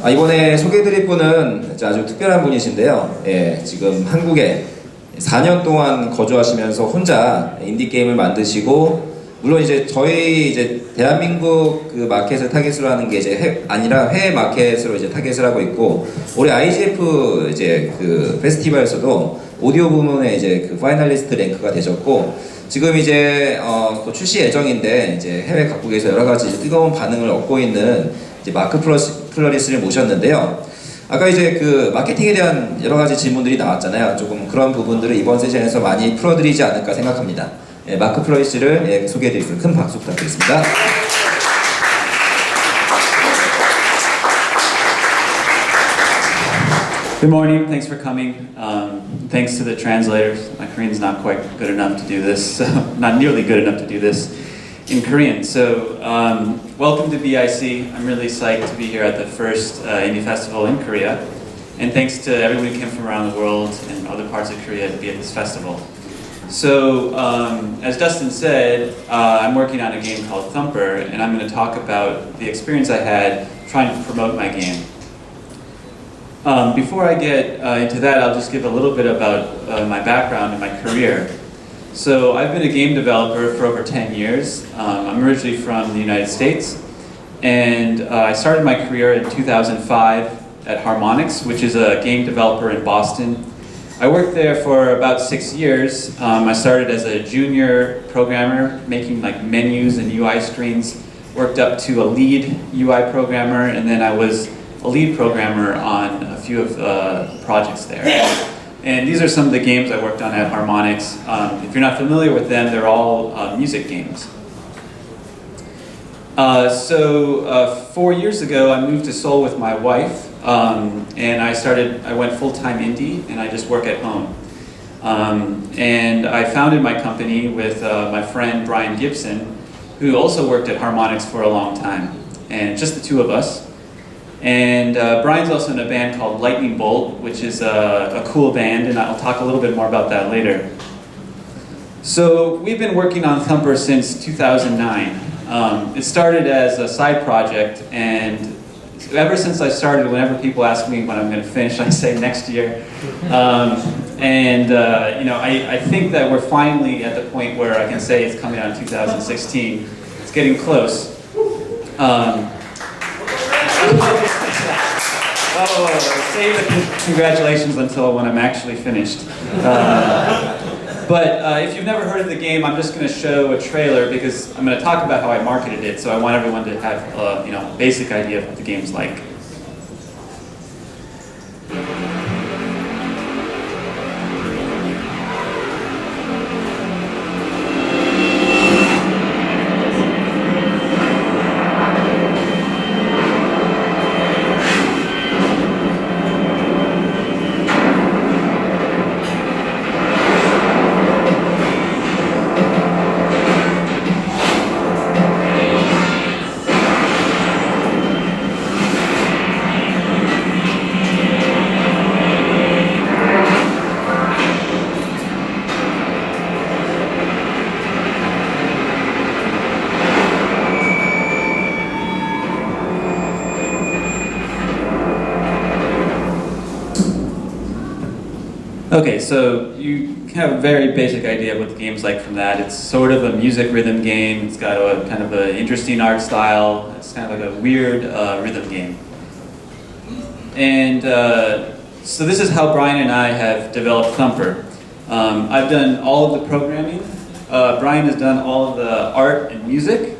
이번에 소개해드릴 분은 아주 특별한 분이신데요. 예, 지금 한국에 4년 동안 거주하시면서 혼자 인디게임을 만드시고, 물론 이제 저희 대한민국 그 마켓을 타깃으로 하는 게 아니라 해외 마켓으로 타깃을 하고 있고, 올해 IGF 그 페스티벌에서도 오디오 부문에 그 파이널리스트 랭크가 되셨고, 지금 또 출시 예정인데 해외 각국에서 여러 가지 뜨거운 반응을 얻고 있는 마크 플러리스를 모셨는데요. 아까 그 마케팅에 대한 여러 가지 질문들이 나왔잖아요. 조금 그런 부분들을 이번 세션에서 많이 풀어드리지 않을까 생각합니다. 마크 플러리스를 소개해드리겠습니다. 큰 박수 부탁드리겠습니다. Good morning, thanks for coming. Thanks to the translators. My Korean's not quite good enough to do this, so not nearly good enough to do this in Korean. So, welcome to BIC. I'm really psyched to be here at the first indie festival in Korea. And thanks to everyone who came from around the world and other parts of Korea to be at this festival. So, as Dustin said, I'm working on a game called Thumper, and I'm going to talk about the experience I had trying to promote my game. Before I get into that, I'll just give a little bit about my background and my career. So I've been a game developer for over 10 years. I'm originally from the United States, and I started my career in 2005 at Harmonix, which is a game developer in Boston. I worked there for about 6 years. I started as a junior programmer, making menus and UI screens, worked up to a lead UI programmer, and then I was a lead programmer on a few of the projects there. And these are some of the games I worked on at Harmonix. If you're not familiar with them, they're all music games. 4 years ago, I moved to Seoul with my wife, and I went full-time indie, and I just work at home. And I founded my company with my friend Brian Gibson, who also worked at Harmonix for a long time, and just the two of us. And Brian's also in a band called Lightning Bolt, which is a cool band, and I'll talk a little bit more about that later. So we've been working on Thumper since 2009. It started as a side project, and ever since I started, whenever people ask me when I'm going to finish, I say next year. I think that we're finally at the point where I can say it's coming out in 2016. It's getting close. Save the congratulations until when I'm actually finished. But if you've never heard of the game, I'm just going to show a trailer because I'm going to talk about how I marketed it. So I want everyone to have a basic idea of what the game's like. Okay, so you have a very basic idea of what the game's like from that. It's sort of a music rhythm game. It's got a kind of an interesting art style. It's kind of like a weird rhythm game. And so this is how Brian and I have developed Thumper. I've done all of the programming. Brian has done all of the art and music.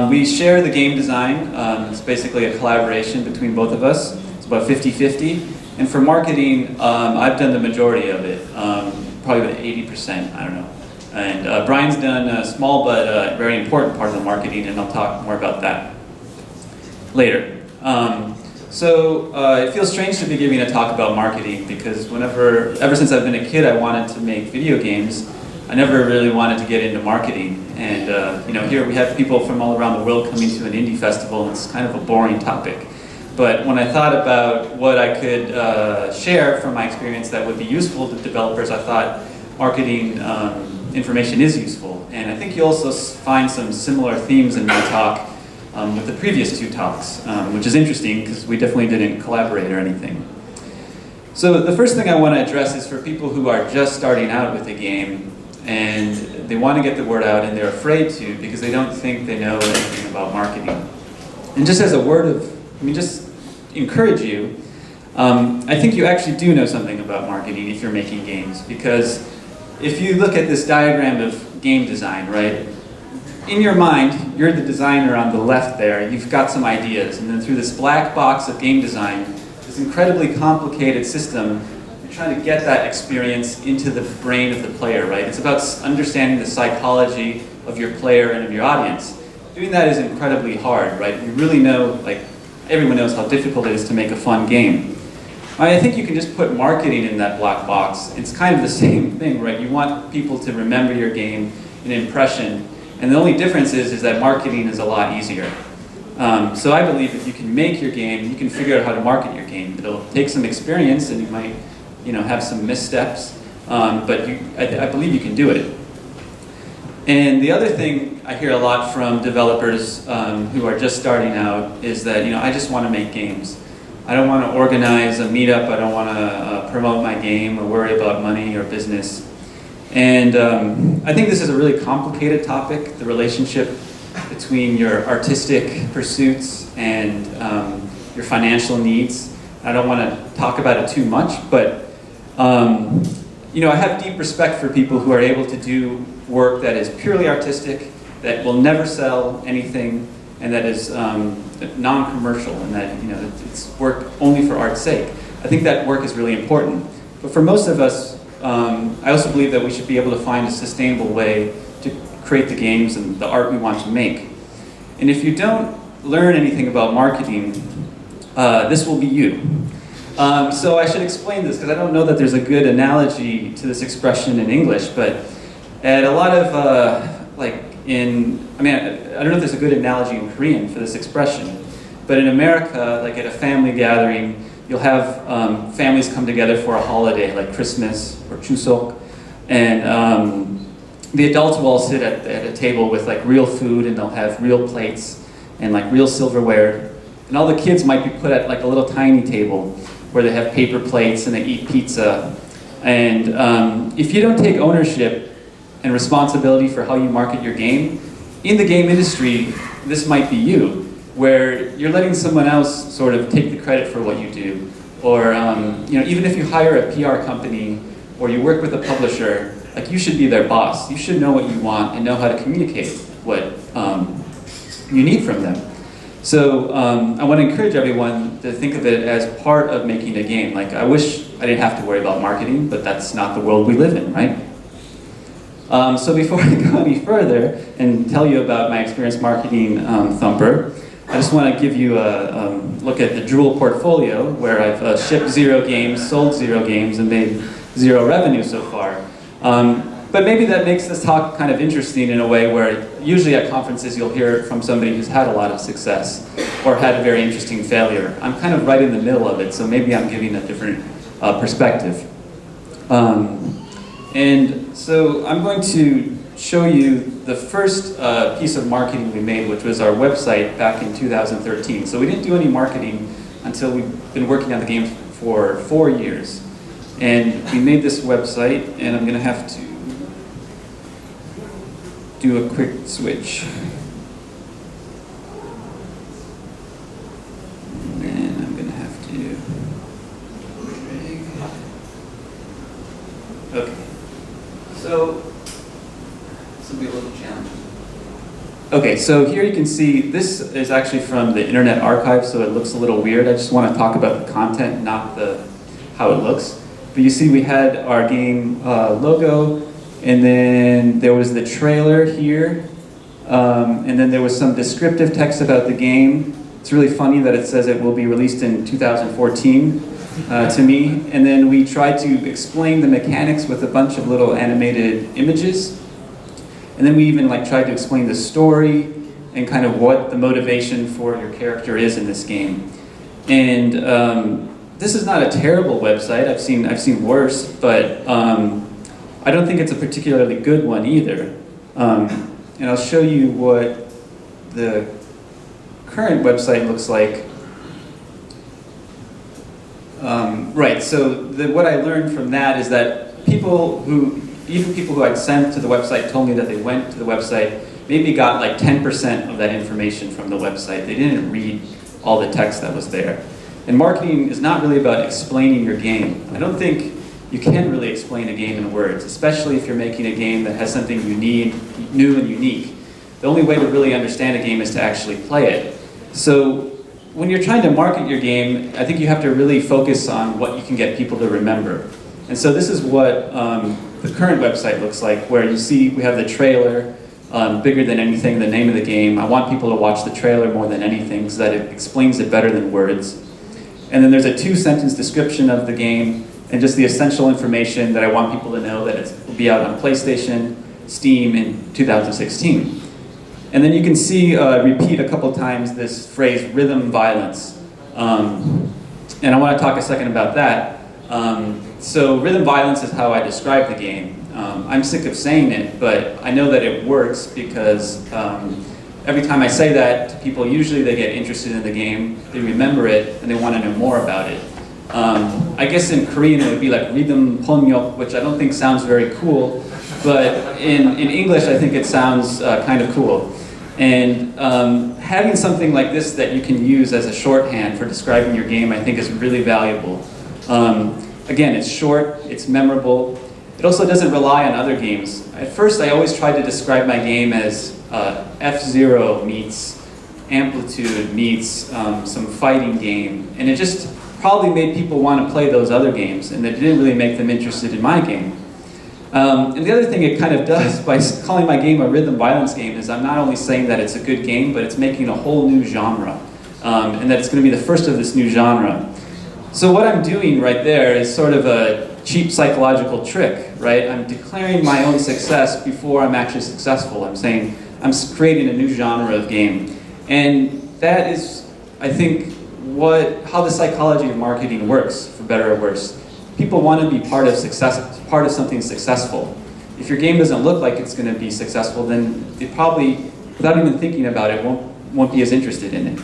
We share the game design. It's basically a collaboration between both of us. It's about 50-50. And for marketing, I've done the majority of it, probably about 80%, I don't know. And Brian's done a small but very important part of the marketing, and I'll talk more about that later. It feels strange to be giving a talk about marketing because ever since I've been a kid, I wanted to make video games. I never really wanted to get into marketing. And here we have people from all around the world coming to an indie festival, and it's kind of a boring topic. But when I thought about what I could share from my experience that would be useful to developers, I thought marketing information is useful. And I think you also find some similar themes in my talk with the previous two talks, which is interesting because we definitely didn't collaborate or anything. So the first thing I want to address is for people who are just starting out with a game and they want to get the word out and they're afraid to because they don't think they know anything about marketing. And just as a word of, just encourage you, I think you actually do know something about marketing if you're making games, because if you look at this diagram of game design, right, in your mind, you're the designer on the left there, you've got some ideas, and then through this black box of game design, this incredibly complicated system, you're trying to get that experience into the brain of the player, right? It's about understanding the psychology of your player and of your audience. Doing that is incredibly hard, right? You really know, like, everyone knows how difficult it is to make a fun game. I think you can just put marketing in that black box. It's kind of the same thing, right? You want people to remember your game, an impression, and the only difference is that marketing is a lot easier. So I believe if you can make your game, you can figure out how to market your game. It'll take some experience, and you might, have some missteps, but I believe you can do it. And the other thing I hear a lot from developers who are just starting out is that, I just want to make games. I don't want to organize a meetup, I don't want to promote my game or worry about money or business. And I think this is a really complicated topic, the relationship between your artistic pursuits and your financial needs. I don't want to talk about it too much, but I have deep respect for people who are able to do work that is purely artistic, that will never sell anything, and that is non-commercial, and that it's work only for art's sake. I think that work is really important. But for most of us, I also believe that we should be able to find a sustainable way to create the games and the art we want to make. And if you don't learn anything about marketing, this will be you. So I should explain this, because I don't know that there's a good analogy to this expression in English, but at a lot of, I don't know if there's a good analogy in Korean for this expression, but in America, like at a family gathering, you'll have families come together for a holiday, like Christmas or Chuseok, and the adults will all sit at a table with like real food, and they'll have real plates and like real silverware, and all the kids might be put at like a little tiny table where they have paper plates and they eat pizza. And if you don't take ownership and responsibility for how you market your game, in the game industry, this might be you, where you're letting someone else sort of take the credit for what you do. Or even if you hire a PR company or you work with a publisher, like you should be their boss. You should know what you want and know how to communicate what you need from them. So I want to encourage everyone to think of it as part of making a game. Like, I wish I didn't have to worry about marketing, but that's not the world we live in, right? So before I go any further and tell you about my experience marketing Thumper, I just want to give you a look at the Drool portfolio, where I've shipped 0 games, sold 0 games, and made 0 revenue so far. But maybe that makes this talk kind of interesting in a way where usually at conferences you'll hear from somebody who's had a lot of success or had a very interesting failure. I'm kind of right in the middle of it, so maybe I'm giving a different perspective. And so I'm going to show you the first piece of marketing we made, which was our website back in 2013. So we didn't do any marketing until we've been working on the game for 4 years. And we made this website, and I'm going to have to do a quick switch. And I'm going to have to... Okay. So, this will be a little challenging. Okay, so here you can see, this is actually from the Internet Archive, so it looks a little weird. I just want to talk about the content, not how it looks. But you see we had our game logo, and then there was the trailer here, and then there was some descriptive text about the game. It's really funny that it says it will be released in 2014 to me. And then we tried to explain the mechanics with a bunch of little animated images. And then we even tried to explain the story and kind of what the motivation for your character is in this game. And this is not a terrible website. I've seen worse, but I don't think it's a particularly good one either. And I'll show you what the current website looks like. Right, so what I learned from that is that even people who I'd sent to the website told me that they went to the website, maybe got like 10% of that information from the website. They didn't read all the text that was there. And marketing is not really about explaining your game. I don't think you can really explain a game in words, especially if you're making a game that has something new and unique. The only way to really understand a game is to actually play it. So when you're trying to market your game, I think you have to really focus on what you can get people to remember. And so this is what the current website looks like, where you see we have the trailer, bigger than anything, the name of the game. I want people to watch the trailer more than anything so that it explains it better than words. And then there's a 2-sentence description of the game and just the essential information that I want people to know that it will be out on PlayStation, Steam in 2016. And then you can see repeat a couple times this phrase, rhythm violence. And I want to talk a second about that. So rhythm violence is how I describe the game. I'm sick of saying it, but I know that it works because every time I say that to people, usually they get interested in the game, they remember it, and they want to know more about it. I guess in Korean it would be like rhythm ponyeok, which I don't think sounds very cool, but in English I think it sounds kind of cool. And having something like this that you can use as a shorthand for describing your game, I think is really valuable. Again, it's short, it's memorable. It also doesn't rely on other games. At first, I always tried to describe my game as F-Zero meets Amplitude meets some fighting game, and it just probably made people want to play those other games, and it didn't really make them interested in my game. And the other thing it kind of does by calling my game a rhythm violence game is I'm not only saying that it's a good game, but it's making a whole new genre, and that it's going to be the first of this new genre. So what I'm doing right there is sort of a cheap psychological trick, right? I'm declaring my own success before I'm actually successful. I'm saying I'm creating a new genre of game. And that is, I think, how the psychology of marketing works, for better or worse. People want to be part of something successful. If your game doesn't look like it's going to be successful, then it probably, without even thinking about it, won't be as interested in it.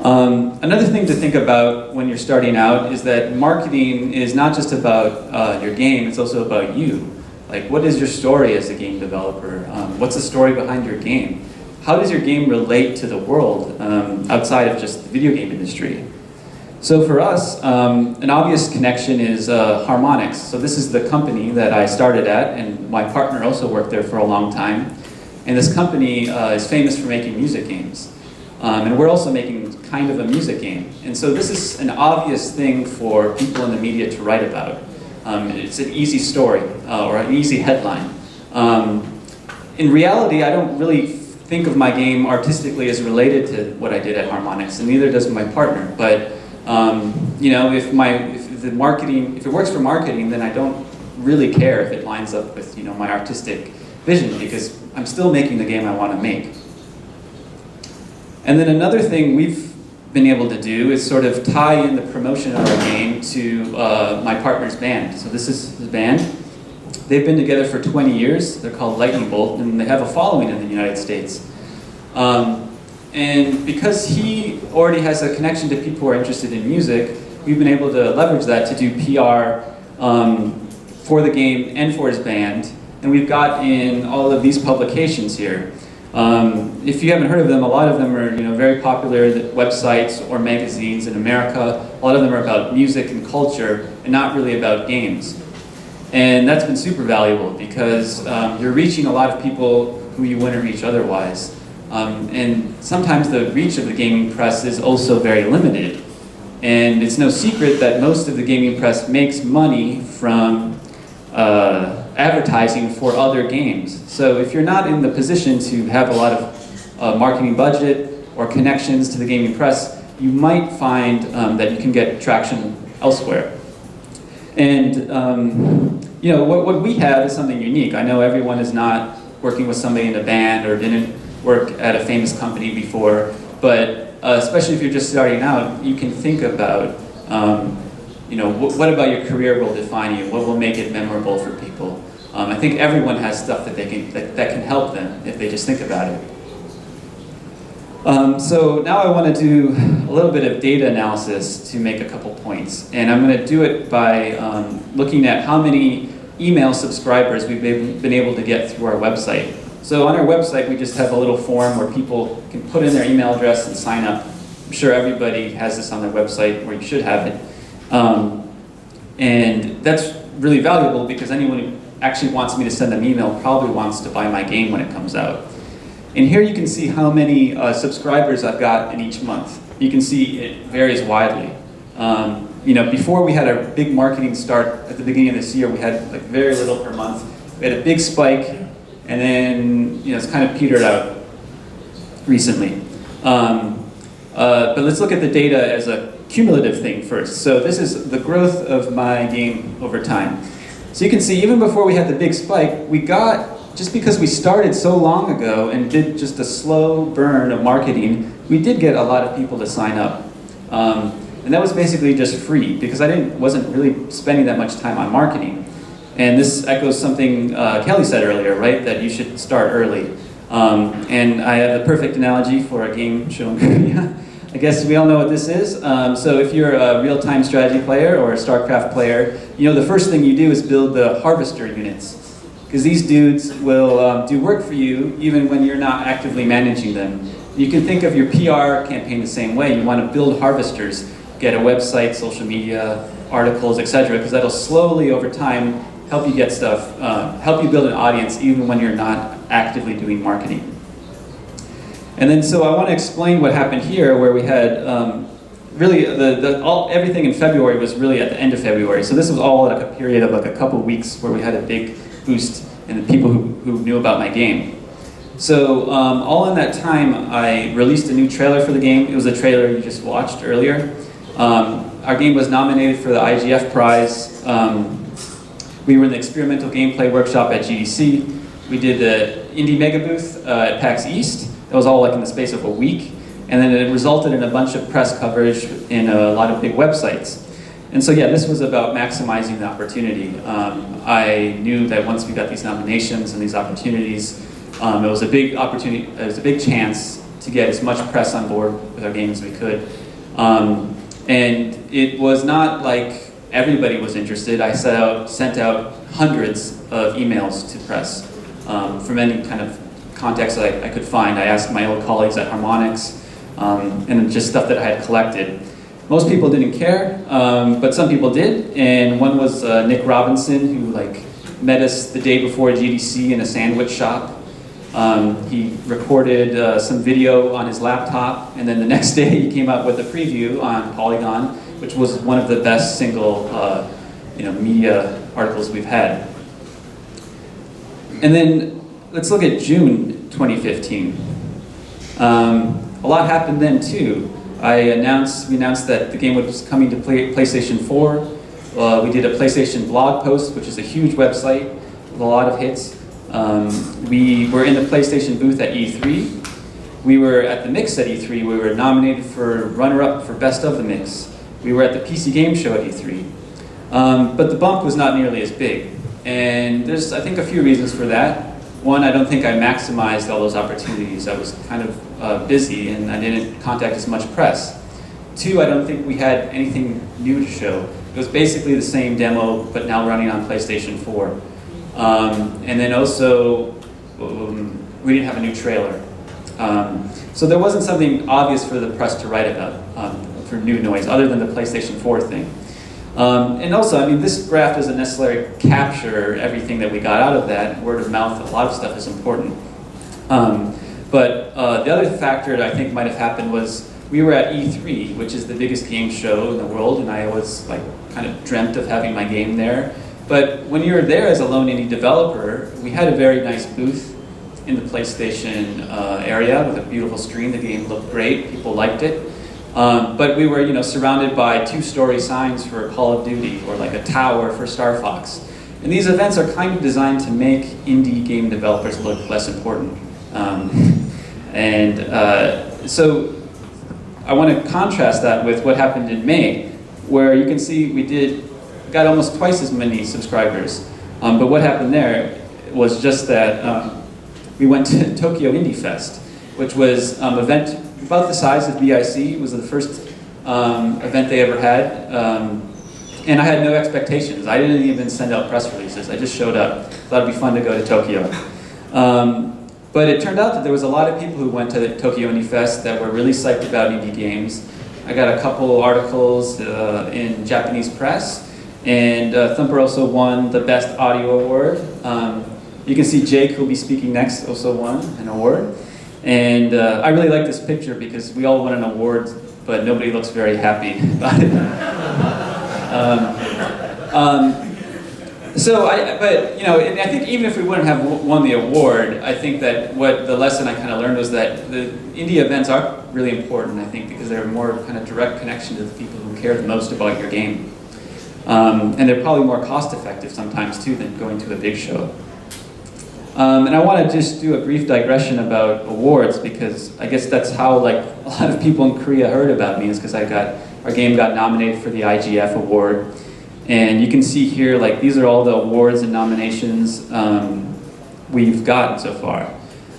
Another thing to think about when you're starting out is that marketing is not just about your game, it's also about you. Like, what is your story as a game developer? What's the story behind your game? How does your game relate to the world outside of just the video game industry? So for us, an obvious connection is Harmonix. So this is the company that I started at, and my partner also worked there for a long time. And this company is famous for making music games. And we're also making kind of a music game. And so this is an obvious thing for people in the media to write about. It's an easy story, or an easy headline. In reality, I don't really think of my game artistically as related to what I did at Harmonix, and neither does my partner. But you know, if it works for marketing, then I don't really care if it lines up with my artistic vision, because I'm still making the game I want to make. And then another thing we've been able to do is sort of tie in the promotion of our game to my partner's band. So this is his band. They've been together for 20 years. They're called Lightning Bolt, and they have a following in the United States. And because he already has a connection to people who are interested in music, we've been able to leverage that to do PR for the game and for his band. And we've got in all of these publications here. If you haven't heard of them, a lot of them are very popular websites or magazines in America. A lot of them are about music and culture and not really about games. And that's been super valuable because you're reaching a lot of people who you wouldn't reach otherwise. And sometimes the reach of the gaming press is also very limited. And it's no secret that most of the gaming press makes money from advertising for other games. So if you're not in the position to have a lot of marketing budget or connections to the gaming press, you might find that you can get traction elsewhere. And what we have is something unique. I know everyone is not working with somebody in a band or didn't work at a famous company before, but especially if you're just starting out, you can think about what about your career will define you? What will make it memorable for people? I think everyone has stuff that can help them if they just think about it. So now I want to do a little bit of data analysis to make a couple points. And I'm going to do it by looking at how many email subscribers we've been able to get through our website. So on our website, we just have a little form where people can put in their email address and sign up. I'm sure everybody has this on their website, or you should have it. And that's really valuable because anyone who actually wants me to send them email probably wants to buy my game when it comes out. And here you can see how many subscribers I've got in each month. You can see it varies widely. Before we had our big marketing start at the beginning of this year, we had like very little per month. We had a big spike, and then it's kind of petered out recently. But let's look at the data as a cumulative thing first. So this is the growth of my game over time. So you can see even before we had the big spike, we got, just because we started so long ago and did just a slow burn of marketing, we did get a lot of people to sign up. And that was basically just free because I wasn't really spending that much time on marketing. And this echoes something Kelly said earlier, right? That you should start early. And I have the perfect analogy for a game show in Korea. I guess we all know what this is. So if you're a real-time strategy player or a StarCraft player, the first thing you do is build the harvester units. Because these dudes will do work for you even when you're not actively managing them. You can think of your PR campaign the same way. You want to build harvesters, get a website, social media, articles, etc. Because that'll slowly over time help you get stuff, help you build an audience even when you're not actively doing marketing. And then so I want to explain what happened here where we had really everything in February was really at the end of February. So this was all like a period of like a couple weeks where we had a big boost in the people who knew about my game. So all in that time, I released a new trailer for the game. It was a trailer you just watched earlier. Our game was nominated for the IGF prize. We were in the experimental gameplay workshop at GDC. We did the Indie Mega Booth at PAX East. That was all like in the space of a week. And then it resulted in a bunch of press coverage in a lot of big websites. And so yeah, this was about maximizing the opportunity. I knew that once we got these nominations and these opportunities, it was a big opportunity, it was a big chance to get as much press on board with our game as we could. And it was not like everybody was interested. I sent out hundreds of emails to press from any kind of context that I could find. I asked my old colleagues at Harmonix and just stuff that I had collected. Most people didn't care, but some people did, and one was Nick Robinson, who met us the day before GDC in a sandwich shop. He recorded some video on his laptop, and then the next day he came out with a preview on Polygon, which was one of the best single media articles we've had. And then let's look at June 2015. A lot happened then too. We announced that the game was coming to PlayStation 4. We did a PlayStation blog post, which is a huge website with a lot of hits. We were in the PlayStation booth at E3. We were at the Mix at E3. We were nominated for runner-up for Best of the Mix. We were at the PC Game Show at E3. But the bump was not nearly as big. And there's, I think, a few reasons for that. One, I don't think I maximized all those opportunities. I was kind of busy and I didn't contact as much press. Two, I don't think we had anything new to show. It was basically the same demo, but now running on PlayStation 4. And then also, we didn't have a new trailer. So there wasn't something obvious for the press to write about for new noise, other than the PlayStation 4 thing. And also, this graph doesn't necessarily capture everything that we got out of that. Word of mouth, a lot of stuff is important. But the other factor that I think might have happened was we were at E3, which is the biggest game show in the world, and I always kind of dreamt of having my game there. But when you're there as a lone indie developer, we had a very nice booth in the PlayStation area with a beautiful screen. The game looked great, people liked it. But we were, surrounded by two-story signs for Call of Duty or a tower for Star Fox. And these events are kind of designed to make indie game developers look less important. So I want to contrast that with what happened in May, where you can see we got almost twice as many subscribers. But what happened there was just that we went to Tokyo Indie Fest, which was an event about the size of BIC. It was the first event they ever had. And I had no expectations. I didn't even send out press releases. I just showed up. Thought it'd be fun to go to Tokyo. But it turned out that there was a lot of people who went to the Tokyo Indie Fest that were really psyched about indie games. I got a couple articles in Japanese press, and Thumper also won the Best Audio Award. You can see Jake, who'll be speaking next, also won an award. And I really like this picture because we all won an award, but nobody looks very happy about it. But you know, I think even if we wouldn't have won the award, I think that what the lesson I kind of learned was that the indie events are really important, I think, because they're more kind of direct connection to the people who care the most about your game. And they're probably more cost effective sometimes too than going to a big show. And I want to just do a brief digression about awards because I guess that's how like a lot of people in Korea heard about me is because our game got nominated for the IGF award. And you can see here, like, these are all the awards and nominations we've gotten so far.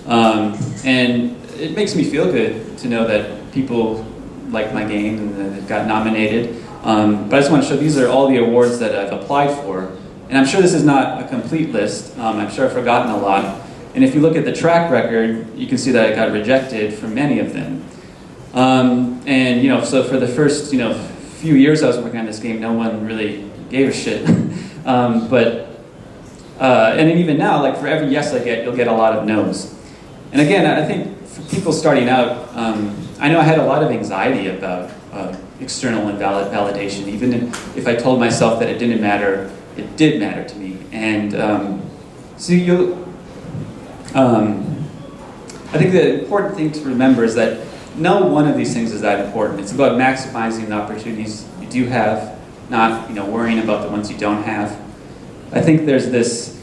And it makes me feel good to know that people like my game and that it got nominated. But I just want to show these are all the awards that I've applied for. And I'm sure this is not a complete list. I'm sure I've forgotten a lot. And if you look at the track record, you can see that I got rejected for many of them. And, you know, so for the first, few years I was working on this game, no one really gave a shit. And then even now, like for every yes I get, you'll get a lot of no's. And again, I think for people starting out, I know I had a lot of anxiety about external and validation. Even if I told myself that it didn't matter, it did matter to me. And I think the important thing to remember is that no one of these things is that important. It's about maximizing the opportunities you do have, not worrying about the ones you don't have. I think there's this,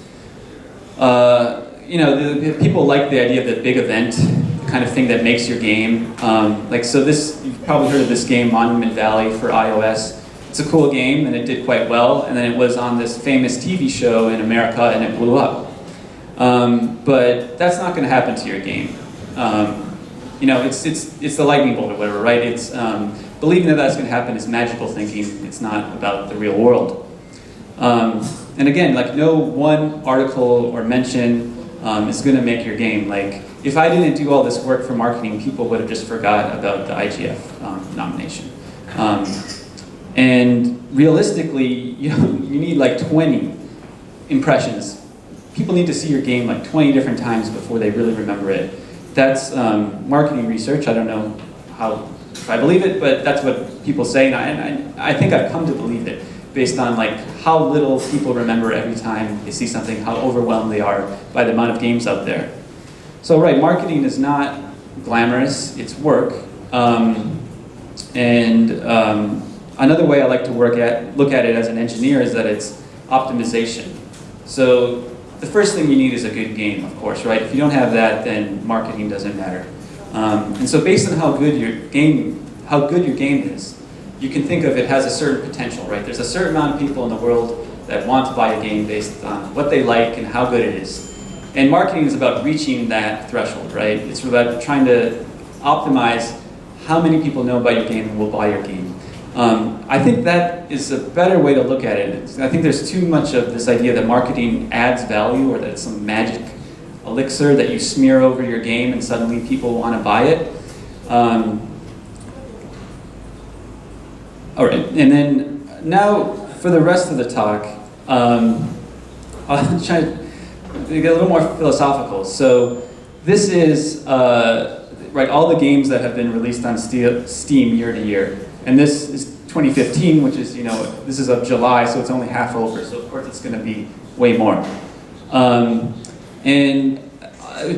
people like the idea of the big event, the kind of thing that makes your game. You've probably heard of this game, Monument Valley for iOS. It's a cool game and it did quite well, and then it was on this famous TV show in America and it blew up. But that's not going to happen to your game. It's the lightning bolt or whatever, right? It's believing that that's going to happen is magical thinking. It's not about the real world. And again, like no one article or mention is going to make your game. Like if I didn't do all this work for marketing, people would have just forgot about the IGF nomination. And realistically, you need like 20 impressions. People need to see your game like 20 different times before they really remember it. That's marketing research. I don't know if I believe it, but that's what people say, and I think I've come to believe it based on like how little people remember every time they see something, how overwhelmed they are by the amount of games out there. So right, marketing is not glamorous, it's work. Another way I like to look at it as an engineer is that it's optimization. So the first thing you need is a good game, of course, right? If you don't have that, then marketing doesn't matter. And so based on how good your game is, you can think of it has a certain potential, right? There's a certain amount of people in the world that want to buy a game based on what they like and how good it is. And marketing is about reaching that threshold, right? It's about trying to optimize how many people know about your game and will buy your game. I think that is a better way to look at it. I think there's too much of this idea that marketing adds value or that it's some magic elixir that you smear over your game and suddenly people want to buy it. All right, and then now for the rest of the talk, I'll try to get a little more philosophical. So this is all the games that have been released on Steam year to year. And this is 2015, which is, this is of July, so it's only half over. So of course it's going to be way more. And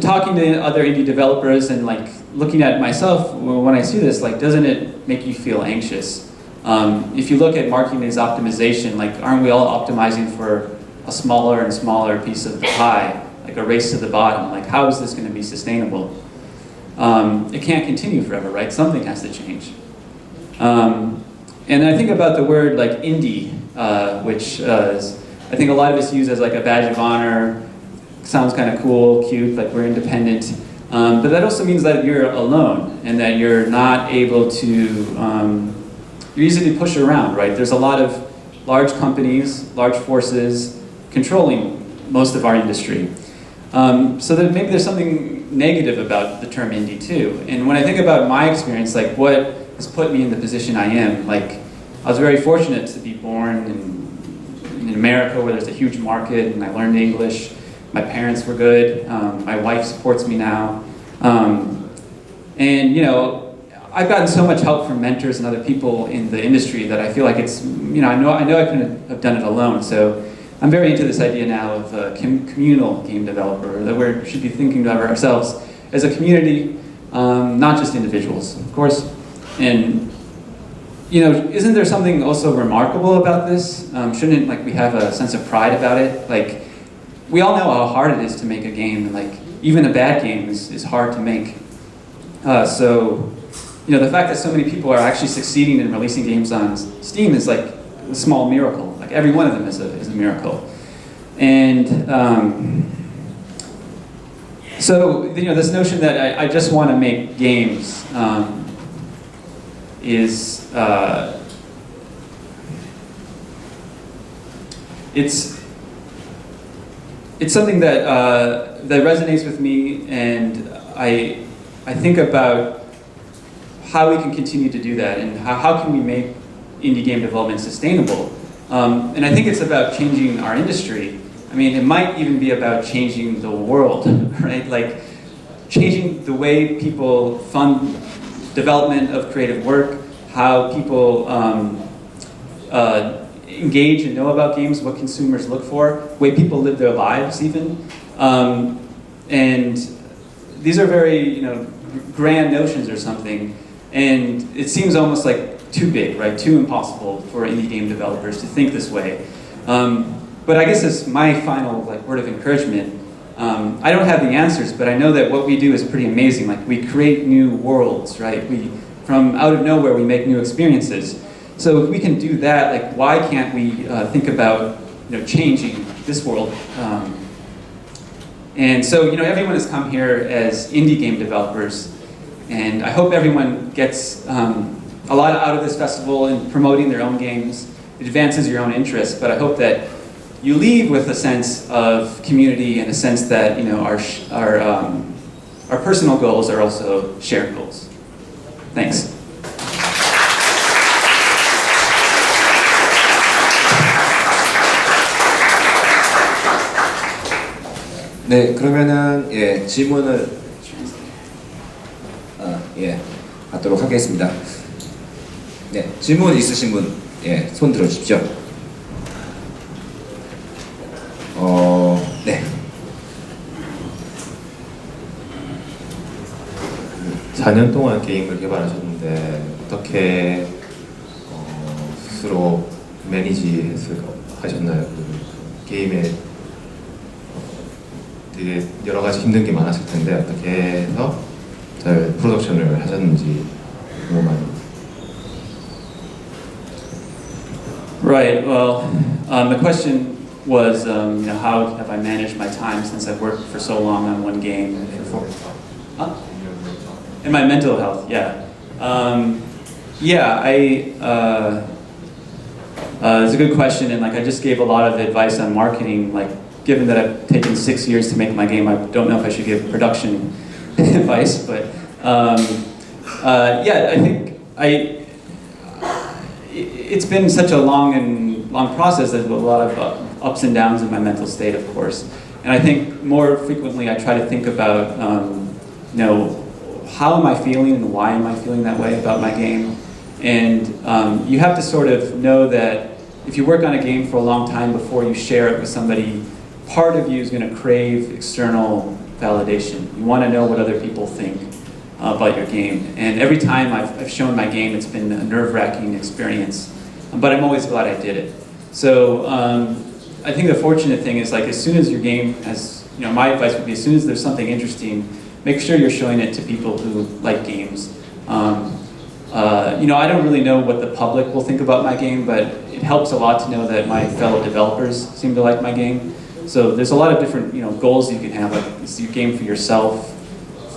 talking to other indie developers and like looking at myself, when I see this, like, doesn't it make you feel anxious? If you look at marketing as optimization, like, aren't we all optimizing for a smaller and smaller piece of the pie, like a race to the bottom? Like, how is this going to be sustainable? It can't continue forever, right? Something has to change. And I think about the word like indie, which I think a lot of us use as like a badge of honor. Sounds kind of cool, cute, like we're independent. But that also means that you're alone and that you're not able to, you're easily pushed around, right? There's a lot of large companies, large forces controlling most of our industry. So that maybe there's something negative about the term indie too. And when I think about my experience, like what has put me in the position I am, like I was very fortunate to be born in America where there's a huge market and I learned English. My parents were good. My wife supports me now. And you know, I've gotten so much help from mentors and other people in the industry that I feel like it's, you know I couldn't have done it alone. So I'm very into this idea now of a communal game developer, that we should be thinking about ourselves as a community, not just individuals, of course. And you know, isn't there something also remarkable about this? Shouldn't like we have a sense of pride about it? Like, we all know how hard it is to make a game, and like even a bad game is hard to make. So, you know, the fact that so many people are actually succeeding in releasing games on Steam is like a small miracle. Like every one of them is a miracle. And so, you know, this notion that I just want to make games is it's something that that resonates with me, and I think about how we can continue to do that, and how can we make indie game development sustainable. And I think it's about changing our industry. I mean, it might even be about changing the world, right? Like changing the way people fund development of creative work, how people engage and know about games, what consumers look for, the way people live their lives even. And these are very, you know, grand notions or something, and it seems almost like too big, right? Too impossible for indie game developers to think this way. But I guess as my final like word of encouragement, I don't have the answers, but I know that what we do is pretty amazing. Like we create new worlds, right? From out of nowhere, we make new experiences. So if we can do that, like why can't we think about, you know, changing this world? And so, you know, everyone has come here as indie game developers, and I hope everyone gets a lot out of this festival in promoting their own games. It advances your own interests, but I hope that you leave with a sense of community and a sense that, you know, our personal goals are also shared goals. Thanks. 네, 그러면은 예, 질문을 받도록 하겠습니다. 네, 질문 있으신 분, 예, 손 들어주십시오. 네. 4년 동안 게임을 개발하셨는데 어떻게 스스로 하셨나요? 그 게임에 되게 여러 가지 힘든 게 많았을 텐데 어떻게 해서 잘 프로덕션을 하셨는지 궁금합니다. Right. Well, the question was, you know, how have I managed my time since I've worked for so long on one game for 4? Huh? And my mental health, yeah. It's a good question, and like I just gave a lot of advice on marketing. Like, given that I've taken 6 years to make my game, I don't know if I should give production advice, but I think it's been such a long process. There's a lot of ups and downs in my mental state, of course. And I think more frequently I try to think about, you know, how am I feeling and why am I feeling that way about my game? And you have to sort of know that if you work on a game for a long time before you share it with somebody, part of you is going to crave external validation. You want to know what other people think about your game. And every time I've shown my game, it's been a nerve-wracking experience. But I'm always glad I did it. So I think the fortunate thing is, like, as soon as your game has, you know, my advice would be, as soon as there's something interesting, make sure you're showing it to people who like games. You know, I don't really know what the public will think about my game, but it helps a lot to know that my fellow developers seem to like my game. So there's a lot of different, you know, goals you can have. Like, it's your game for yourself,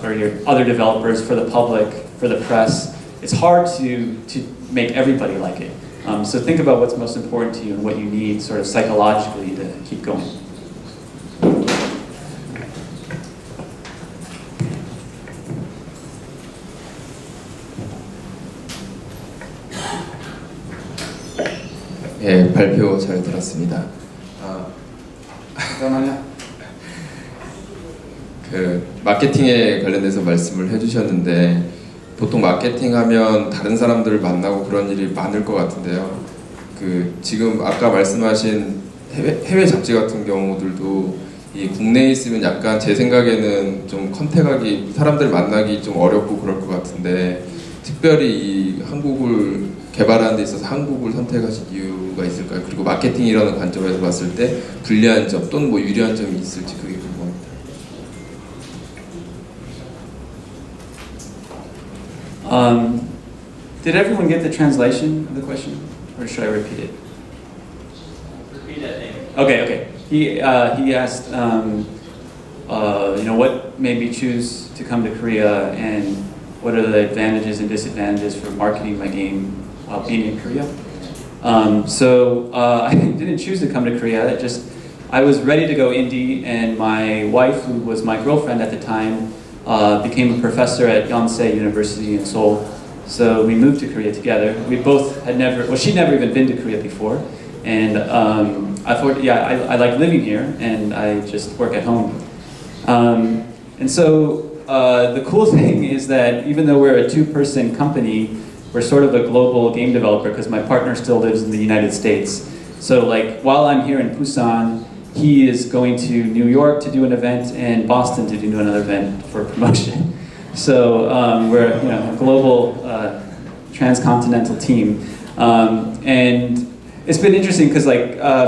or your other developers, for the public, for the press. It's hard to make everybody like it. So think about what's most important to you and what you need sort of psychologically to keep going. 예, 발표 잘 들었습니다. 그 마케팅에 관련돼서 말씀을 해주셨는데 보통 마케팅하면 다른 사람들을 만나고 그런 일이 많을 것 같은데요. 그 지금 아까 말씀하신 해외 잡지 같은 경우들도 이 국내에 있으면 약간 제 생각에는 좀 컨택하기 사람들 만나기 좀 어렵고 그럴 것 같은데 특별히 이 한국을 개발하는 데 있어서 한국을 선택하신 이유가 있을까요? 그리고 마케팅이라는 관점에서 봤을 때 불리한 점 또는 뭐 유리한 점이 있을지 그게 궁금합니다. Did everyone get the translation of the question, or should I repeat it? Repeat it, maybe. Okay. He asked, what made me choose to come to Korea, and what are the advantages and disadvantages for marketing my game while being in Korea? I didn't choose to come to Korea. I was ready to go indie, and my wife, who was my girlfriend at the time, became a professor at Yonsei University in Seoul. So we moved to Korea together. We both had she'd never even been to Korea before. And I thought, I like living here, and I just work at home. The cool thing is that even though we're a two-person company, we're sort of a global game developer because my partner still lives in the United States. So while I'm here in Busan, he is going to New York to do an event and Boston to do another event for promotion. So we're a global transcontinental team. And it's been interesting because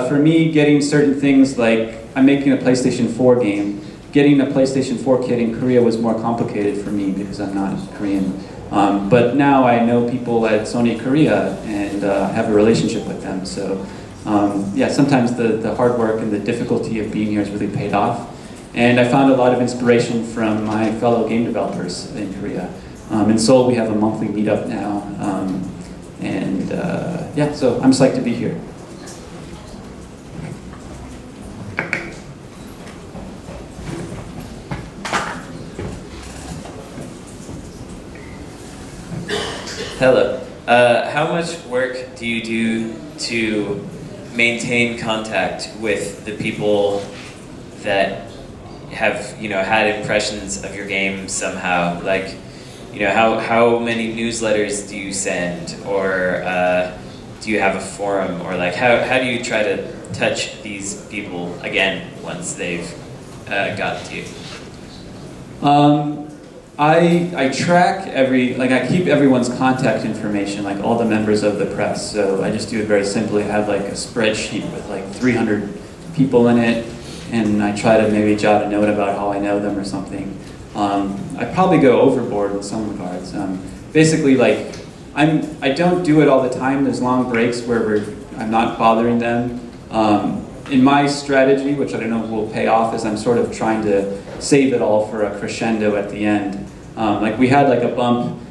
for me, getting certain things like I'm making a PlayStation 4 game, getting a PlayStation 4 kit in Korea was more complicated for me because I'm not Korean. But now I know people at Sony Korea and have a relationship with them. So sometimes the hard work and the difficulty of being here has really paid off. And I found a lot of inspiration from my fellow game developers in Korea. In Seoul we have a monthly meetup now. So I'm psyched to be here. Hello. How much work do you do to maintain contact with the people that have had impressions of your game somehow? How many newsletters do you send, or do you have a forum, or how do you try to touch these people again once they've gotten to you? I track I keep everyone's contact information, all the members of the press. So I just do it very simply. I have a spreadsheet with 300 people in it, and I try to maybe jot a note about how I know them or something. I probably go overboard in some regards. Basically, I don't do it all the time. There's long breaks where I'm not bothering them. In my strategy, which I don't know will pay off, is I'm sort of trying to save it all for a crescendo at the end. We had a bump,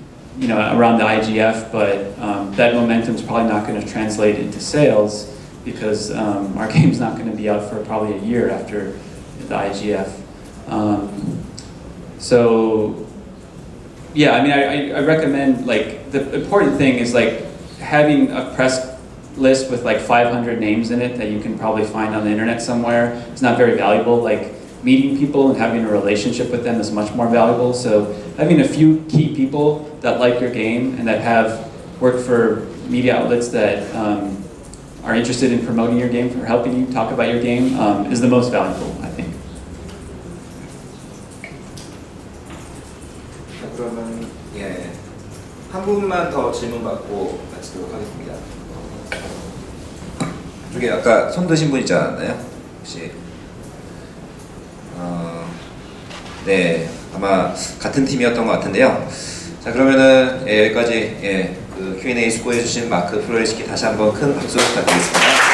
around the IGF, but that momentum's probably not going to translate into sales because our game's not going to be out for probably a year after the IGF. I recommend the important thing is having a press list with 500 names in it that you can probably find on the internet somewhere. It's not very valuable. Meeting people and having a relationship with them is much more valuable. So having a few key people that like your game and that have worked for media outlets that are interested in promoting your game or helping you talk about your game is the most valuable, I think. 그러면 한 분만 더 질문 받고 마치도록 하겠습니다. 이쪽에 아까 손 드신 분 있지 않았나요? 혹시? 네, 아마 같은 팀이었던 것 같은데요. 자, 그러면은 여기까지 그 Q&A 수고해주신 마크 플로리 씨께 다시 한번 큰 박수 부탁드리겠습니다.